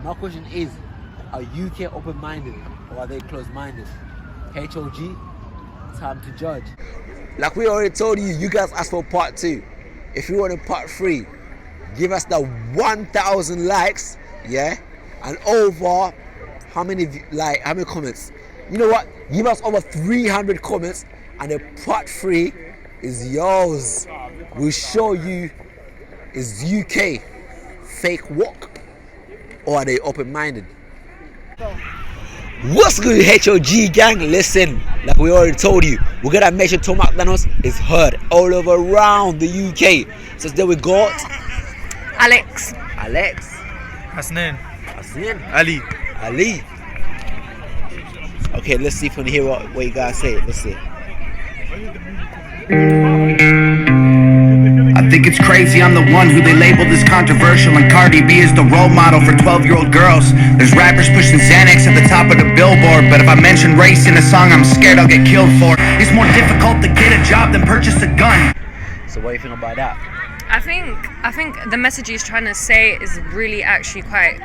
My question is, are UK open-minded or are they closed-minded? HOG, time to judge. Like we already told you, you guys asked for part 2. If you want a part 3, give us the 1,000 likes, yeah, and over how many comments? You know what? Give us over 300 comments, and the part 3 is yours. We'll show you, is UK fake walk or are they open-minded? What's good, HOG gang? Listen, like we already told you, we're gonna make sure macdonald is heard all over around the UK. So today we got Alex, Hasnan, Ali. Okay, let's see if we can hear what you guys say. Let's see. I think it's crazy, I'm the one who they labeled as controversial, and Cardi B is the role model for 12-year-old girls. There's rappers pushing Xanax at the top of the billboard, but if I mention race in a song, I'm scared I'll get killed for. It's more difficult to get a job than purchase a gun. So what do you think about that? I think the message he's trying to say is really actually quite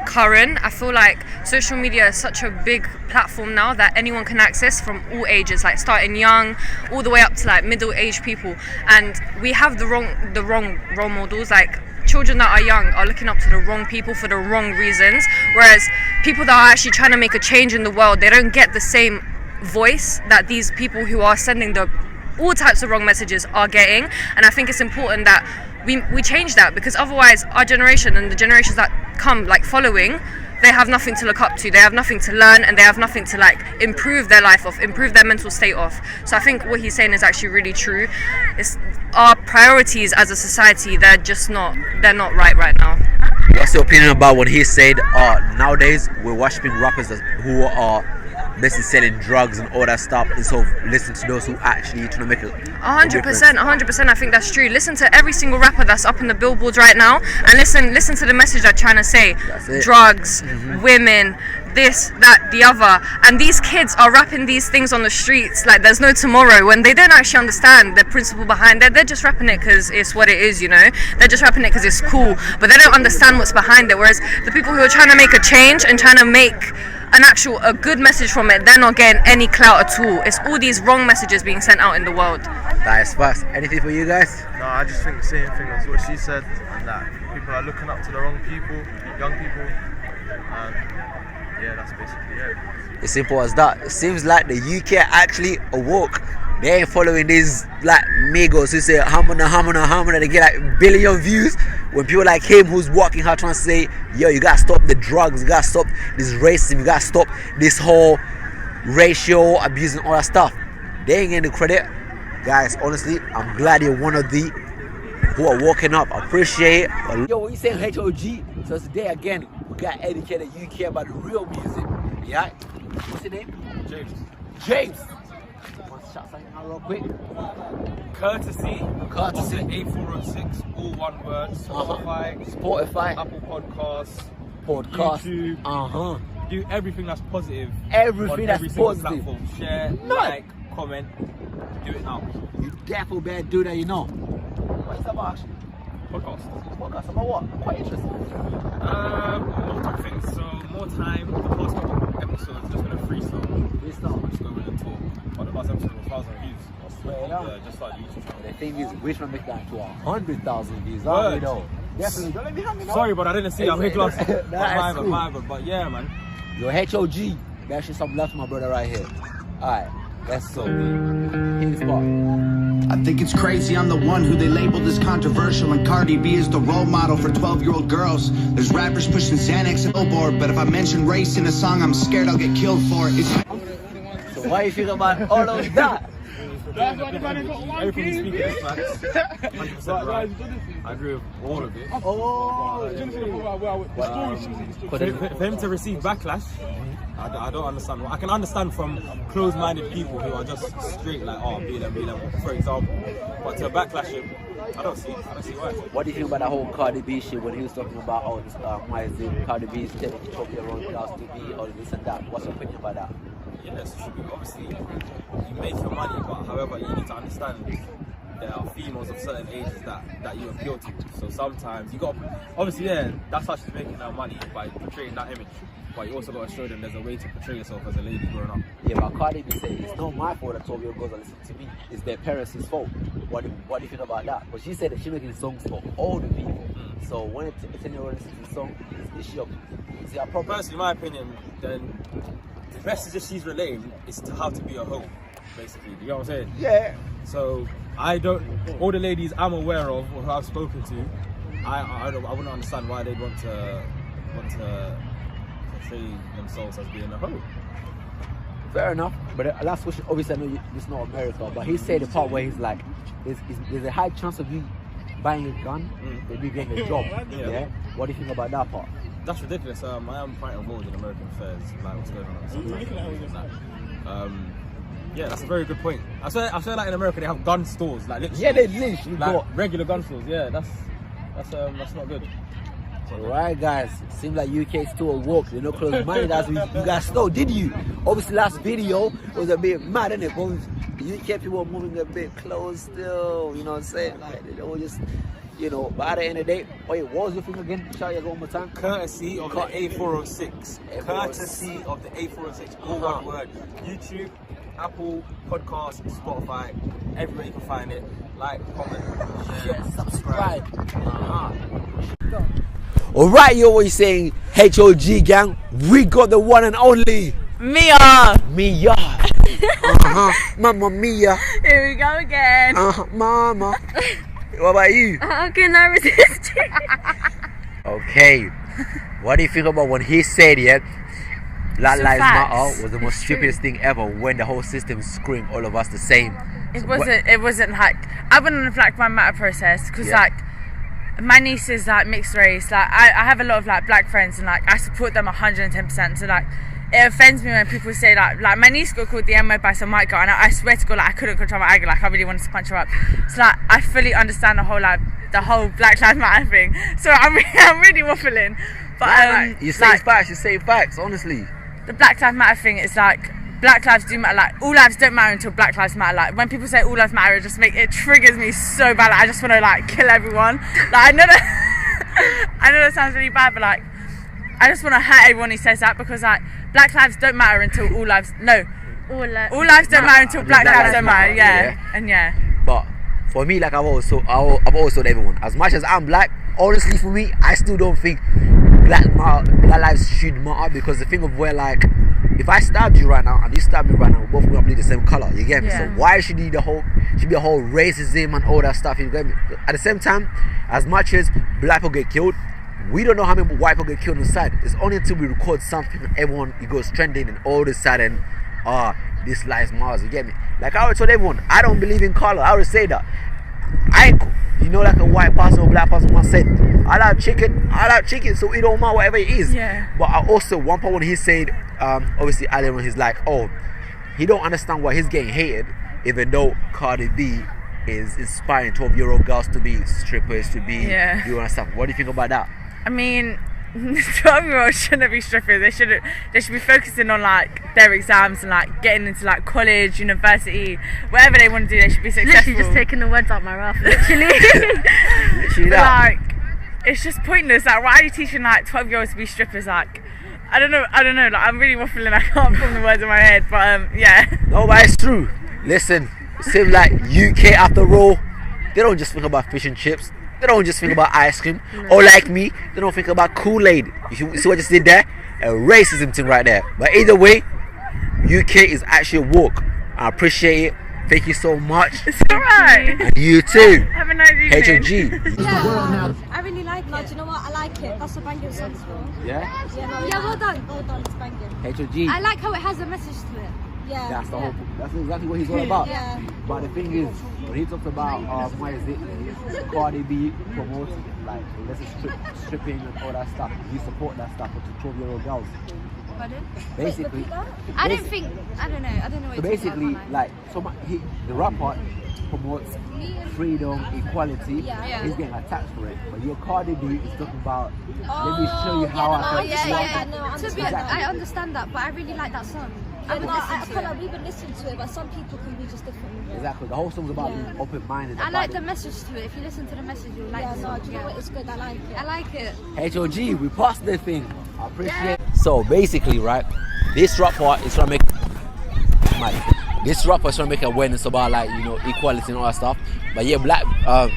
current. I feel like social media is such a big platform now that anyone can access from all ages, like starting young all the way up to like middle-aged people, and we have the wrong role models. Like children that are young are looking up to the wrong people for the wrong reasons, whereas people that are actually trying to make a change in the world, they don't get the same voice that these people who are sending the all types of wrong messages are getting. And I think it's important that we change that, because otherwise our generation and the generations that come like following, they have nothing to look up to, they have nothing to learn, and they have nothing to like improve their life of, improve their mental state of. So I think what he's saying is actually really true. It's our priorities as a society, they're not right now. What's your opinion about what he said? Nowadays we're watching rappers who are basically selling drugs and all that stuff, and so listen to those who actually trying to make it 100%. I think that's true. Listen to every single rapper that's up in the billboards right now, and listen to the message they're trying to say. Drugs, women, this, that, the other, and these kids are rapping these things on the streets like there's no tomorrow, when they don't actually understand the principle behind it. They're just rapping it because it's what it is, you know. They're just rapping it because it's cool, but they don't understand what's behind it. Whereas the people who are trying to make a change and trying to make a good message from it, they're not getting any clout at all. It's all these wrong messages being sent out in the world. That is fast. Anything for you guys? No, I just think the same thing as what she said, and that people are looking up to the wrong people, young people, and yeah, that's basically it. It's simple as that. It seems like the UK actually awoke. They ain't following these like Migos who say hamana, they get like billion views. When people like him who's walking hard trying to say, yo, you gotta stop the drugs, you gotta stop this racism, you gotta stop this whole racial abuse and all that stuff, they ain't getting the credit. Guys, honestly, I'm glad you're one of the who are walking up. I appreciate it. Yo, what you saying, HOG? So today again, we got educated UK about the real music. Yeah? What's your name? James. Shout something out real quick. Courtesy. 8406, all one word. Spotify, Apple Podcasts, YouTube. Do everything that's positive. Every single platform. Share, like, comment. Do it now. You definitely better do that, you know. What is that about actually? Podcast about what? I'm quite interested. Multiple things. So more time. The past couple episodes just been a freestyle. Just go with the talk. But the last episode was 1,000 views. Yeah, just like YouTube channel. The thing is, we're trying to make that to 100,000 views. Definitely, don't let me hang it. Sorry, but I didn't see. I'm here close. But yeah, man. Your HOG. There's actually some left, my brother, right here. Alright, let's go. Hit this part. I think it's crazy, I'm the one who they labeled as controversial, and Cardi B is the role model for 12-year-old girls. There's rappers pushing Xanax at billboard, but if I mention race in a song, I'm scared I'll get killed for it. So why you feel about all of that? Everything you speak is facts. 100% right. I agree with all of it. For him to receive backlash, I don't understand. I can understand from closed-minded people who are just straight like, oh, be them, for example. But to backlash him, I don't see why. What do you think about that whole Cardi B shit when he was talking about, why is it Cardi B is telling Ethiopia around class to be or this and that? What's your opinion about that? Yes, obviously you make your money, but however you need to understand there are females of certain ages that you appeal to. So sometimes you got, obviously, yeah, that's how she's making her money by portraying that image. But you also got to show them there's a way to portray yourself as a lady growing up. Yeah, but Cardi B said it's not my fault that 12-year-old girls are listening to me. It's their parents' fault. What do you think about that? But she said that she's making songs for older people. So when a 10-year-old listens to the song, is she a problem? Personally, in my opinion, then the message she's relaying is to how to be a hoe, basically. You know what I'm saying? Yeah. So all the ladies I'm aware of or who I've spoken to, I wouldn't understand why they'd want to portray themselves as being a hoe. Fair enough, but the last question, obviously I know it's not America, but he said the part where he's like, there's a high chance of you buying a gun, than you getting a job. Yeah. What do you think about that part? That's ridiculous. I am quite involved in American affairs, like what's going on sometimes. Yeah, that's a very good point. I swear like in America they have gun stores, like literally. Yeah, they literally like got regular gun stores. Yeah, that's not good. Alright guys, seems like UK still woke. They're not close-minded as you guys know, did you? Obviously last video was a bit mad, innit? But UK people were moving a bit close still, you know what I'm saying? Like they all just, you know, but at the end of the day, wait, what was your thing again? Shout you one more time. Courtesy of the A406. Courtesy of the A406. All one word. YouTube, Apple, Podcast, Spotify, everywhere you can find it. Like, comment, share, subscribe. Alright, yo, what you saying? HOG gang, we got the one and only Mia. Mamma Mia. Here we go again. Mama. What about you? How can I resist you? Okay. What do you think about when he said, yeah, Black Lives facts. Matter was the most stupidest thing ever when the whole system screamed all of us the same? It wasn't like, I went on the Black Lives Matter process because like my niece is like mixed race. Like I have a lot of like black friends and like I support them 110%. So like it offends me when people say like my niece got called the M-word by some white girl, and I swear to God, like I couldn't control my anger. Like I really wanted to punch her up. So like I fully understand the whole Black Lives Matter thing. So I'm really waffling. But you say facts. You say facts. Honestly, the Black Lives Matter thing is like, Black lives do matter. Like all lives don't matter until Black Lives Matter. Like when people say all lives matter, it triggers me so bad. Like, I just want to like kill everyone. Like I know that sounds really bad, but like I just want to hurt everyone who says that, because like Black lives don't matter until all lives don't matter until Black lives don't matter. Yeah. But for me, like I've always told everyone, as much as I'm black, honestly for me, I still don't think black lives should matter, because the thing of where like, if I stabbed you right now and you stabbed me right now, we're both gonna bleed the same color. You get me? So why should be a whole racism and all that stuff? You get me? At the same time, as much as black people get killed, we don't know how many white people get killed inside. It's only until we record something and everyone it goes trending and all of a sudden, this lives matters. You get me? Like I always told everyone, I don't believe in color. I always say that. You know, like a white person or black person once said, I love chicken, so it don't matter whatever it is. Yeah. But I also, one point when he said, obviously earlier on, he's like, he don't understand why he's getting hated, even though Cardi B is inspiring 12-year-old girls to be strippers, to be doing that stuff. What do you think about that? I mean, 12-year-olds shouldn't be strippers. They should be focusing on like their exams and like getting into like college, university, whatever they want to do. They should be successful. Literally just taking the words out my mouth. Literally. Literally that. Like, it's just pointless. Like, why are you teaching like 12-year-olds to be strippers? Like, I don't know. Like, I'm really waffling. I can't form the words in my head. But yeah. No, but it's true. Listen, it seems like UK after all, they don't just think about fish and chips. They don't just think about ice cream. Or like me, they don't think about Kool-Aid. You see what I just did there? A racism thing right there. But either way, UK is actually woke. I appreciate it. Thank you so much. It's alright. And you too. Have a nice evening. HOG. Yeah, I really like it. No, do you know what? I like it. That's a banging song as well. Yeah? Yeah, well done. Well done, it's banging. HOG. I like how it has a message to it. Yeah. That's the whole. That's exactly what he's all about. Yeah. But the thing is, when he talks about what is it, Cardi B promoting like stripping and all that stuff, you support that stuff for 12-year-old girls. Pardon? Basically, I don't know what so you're basically, talking about. like, the rapper promotes freedom, equality. Yeah. He's getting attacked for it. But your Cardi B is talking about, let me show you how I can I understand that, but I really like that song. I feel like we've been listening to it, but some people can be just different. Exactly. The whole song's about being open-minded. I like the message to it. If you listen to the message, you'll like the song. Do you know what? It's good. I like it. I like it. HOG, we passed the thing. I appreciate it. So basically, right, this rapper is trying to make awareness about like, you know, equality and all that stuff. But yeah,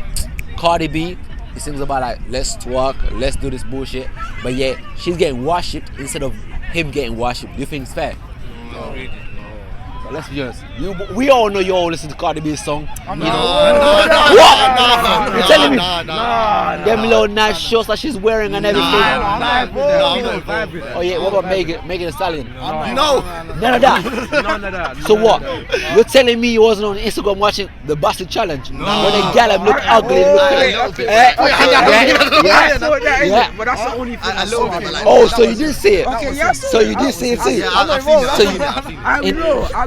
Cardi B, it seems about like, let's twerk, let's do this bullshit. But yeah, she's getting worshipped instead of him getting worshipped. Do you think it's fair? No, really. So let's be honest. We all know you all listen to Cardi B's song. No. What? You're telling me? Them little nice shorts that she's wearing and everything. Oh yeah, what about Megan Thee Stallion? No. None of that. None of that. So what? You're telling me you wasn't on Instagram watching the Bastard Challenge? When the gal look ugly. Yeah. But that's the only thing I saw. Oh, so you didn't see it? Okay, yes. So you didn't see it too? I'll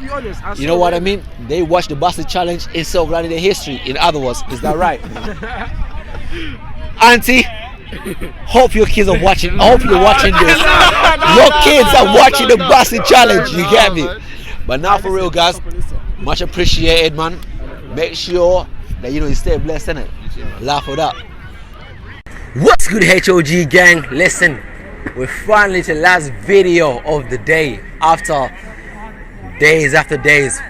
be honest. You know what I mean? They watched the Bastard Challenge instead of learning their history. In other words, is that right? Auntie, hope your kids are watching. I hope you're watching this. Your kids are watching the Bastard Challenge. You get me? But now for real, guys, much appreciated, man. Make sure that you stay blessed, innit? Laugh with that. What's good, HOG gang? Listen, we're finally to the last video of the day. After days,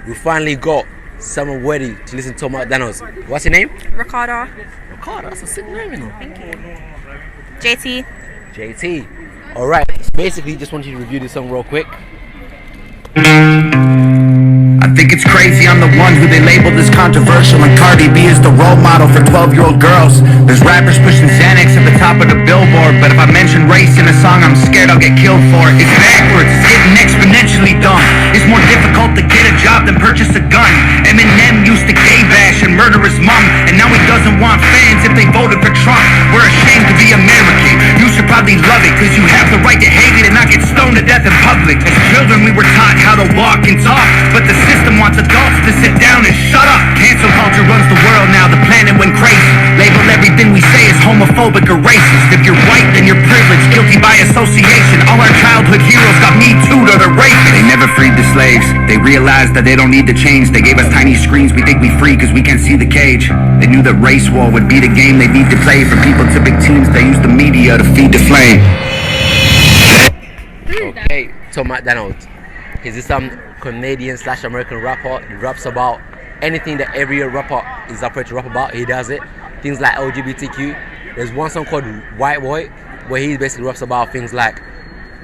we finally got someone ready to listen to macdonald. What's your name? Ricardo. Ricardo, that's a sick name, you know. Thank you. JT. Alright, so basically just want you to review this song real quick. I think it's crazy I'm the one who they labeled as controversial, and Cardi B is the role model for 12-year-old girls. There's rappers pushing Xanax at the top of the billboard, but if I mention race in a song, I'm scared I'll get killed for it. It's backwards, it's getting exponentially dumb. It's more difficult to get a job than purchase a gun. Eminem used to gay bash and murder his mom, and now he doesn't want fans if they voted for Trump. We're ashamed to be American. You should probably love it, cause you have the right to hate it and not get stoned to death in public. As children we were taught how to walk and talk, but the system wants adults to sit down and shut up. Cancel culture runs the world now, the planet went crazy. Label everything we say as homophobic or racist. If you're white, then you're privileged, guilty by association. All our childhood heroes got me too to the rape. They never freed the slaves. They realized that they don't need to change. They gave us tiny screens, we think we free cause we can't see the cage. They knew that race war would be the game they need to play. For people to big teams, they use the media to feed the flame. Okay, so macdonald. Is this some Canadian/American rapper? He raps about anything that every rapper is afraid to rap about. He does it. Things like LGBTQ. There's one song called White Boy, where he basically raps about things like,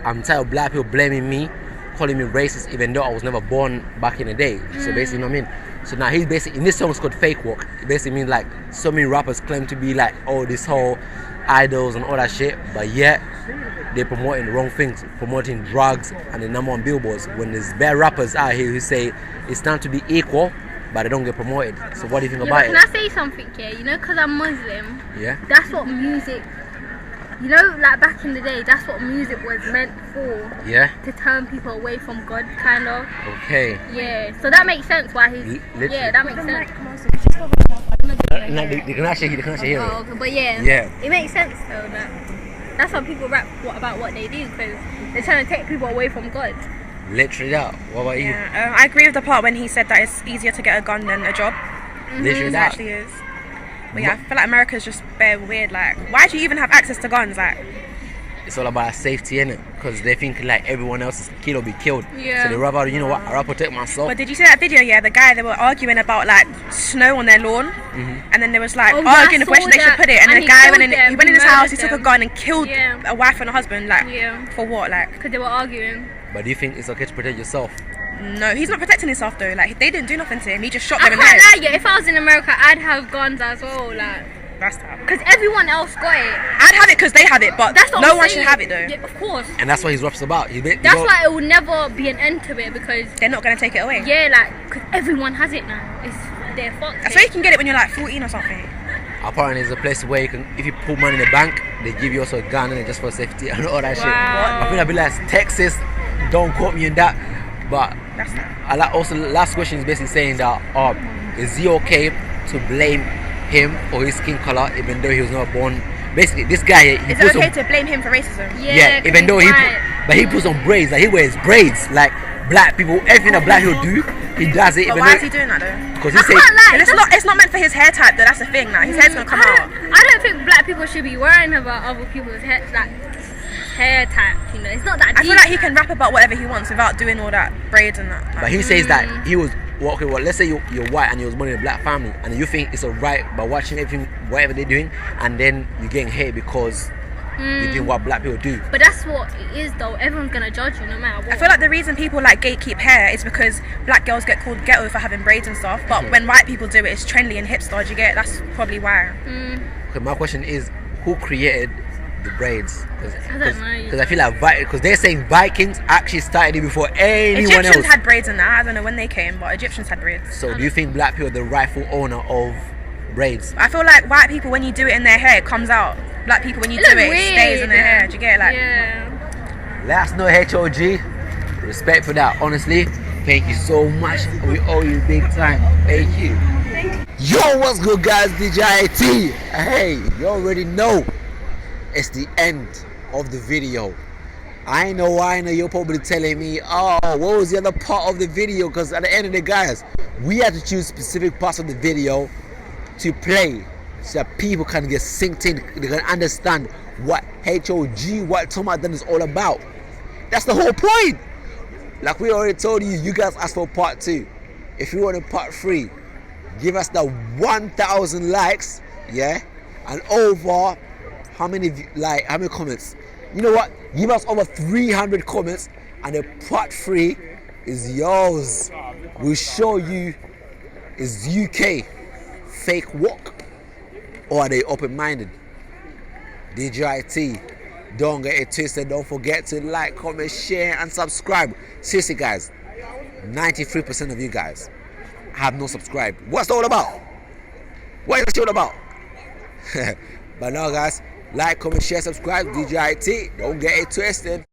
I'm tired of black people blaming me, calling me racist, even though I was never born back in the day. So basically, you know what I mean? So now he's basically, in this song it's called Fake Walk. It basically means like, so many rappers claim to be like, oh, this whole idols and all that shit, but yet they're promoting the wrong things, promoting drugs and the number on billboards, when there's bad rappers out here who say it's time to be equal, but they don't get promoted. So what do you think about it? Can I say something here? Because I'm Muslim, Yeah? that's what music, like back in the day, that's what music was meant for. Yeah? To turn people away from God, kind of. Okay. Yeah, so that makes sense why he's, Literally. yeah, that makes sense. No, they can actually hear Oh, it. okay, but yeah, it makes sense though. That's how people rap about what they do, because they're trying to take people away from God. Literally that. What about you? I agree with the part when he said that it's easier to get a gun than a job. Literally It that. actually is. But yeah, I feel like America's just bare weird. Like, why do you even have access to guns? Like, It's all about safety, innit? Because they think like everyone else is killed or be killed. Yeah. So they rap out, you know what, I'll protect myself. but did you see that video? Yeah, the guy, they were arguing about like snow on their lawn, and then there was like Oh, yeah, arguing I of where saw they should that. put it, and And the he guy killed went them, in his house, he murdered took a them. gun and killed Yeah. a wife and a husband. Like, Yeah. for what? Like, Because they were arguing. But do you think it's okay to protect yourself? no, he's not protecting himself though. Like, they didn't do nothing to him. He just shot I them can't in the head. lie, yeah, if I was in America, I'd have guns as well, like. That's tough. Because everyone else got it. I'd have it because they have it, but That's what no I'm one saying. should have it though. Yeah, of course. And that's what his rap's about. That's why it will never be an end to it, because They're not gonna take it away. yeah, like, because everyone has it now. They're fucked. That's why you can get it when you're like 14 or something. Apparently there's a place where you can, if you put money in the bank, they give you also a gun and just for safety and all that shit. Wow. I think I'd be like, Texas, don't quote me on that. But That's not. I like also the last question is basically saying that is he okay to blame him for his skin color even though he was not born? Basically, this guy he Is puts it okay on, to blame him for racism? yeah, 'cause even though he's he white. but he puts on braids, like he wears braids, like black people, everything that black people do, he does it. But why is he doing that though? Because he I said, can't lie. It's not meant for his hair type though. That's the thing. Like his hair's gonna come out. I don't think black people should be worrying about other people's hair, like hair type. You know, it's not that deep. I feel like he can rap about whatever he wants without doing all that braids and that. Like, but he says that he was walking. Well, let's say you're white and you was born in a black family, and you think it's alright by watching everything, whatever they're doing, and then you're getting hate because you're doing what black people do. But that's what it is, though. Everyone's gonna judge you no matter what. I feel like the reason people like gatekeep hair is because black girls get called ghetto for having braids and stuff. But when white people do it, it's trendy and hipster. Do you get it? That's probably why. Okay, my question is, who created the braids? I don't know. Because I feel like because they're saying Vikings actually started it before anyone Egyptians else. had braids in that. I don't know when they came, but Egyptians had braids. So do you think black people are the rightful owner of braids? I feel like white people, when you do it in their hair, it comes out. Black people, when you do it, it stays in their hair. Do you get it? Like, yeah. Let us know, HOG. Respect for that. Honestly, thank you so much. We owe you big time. Thank you. Yo, what's good, guys? D.G.I.T. Hey, you already know it's the end of the video. I know you're probably telling me, oh, what was the other part of the video? Because at the end of the guys, we had to choose specific parts of the video to play so that people can get synced in, they can understand what HOG, what Tom Done is all about. That's the whole point. Like we already told you, you guys asked for part 2. If you want a part 3, give us the 1,000 likes, yeah, and over how many comments? You know what? Give us over 300 comments, and the part 3 is yours. We'll show you, is UK fake walk or are they open-minded? D.G.I.T. Don't get it twisted. Don't forget to like, comment, share, and subscribe. Seriously, guys, 93% of you guys have no subscribe. What's it all about? What is it all about? But now, guys, like, comment, share, subscribe. D.G.I.T. Don't get it twisted.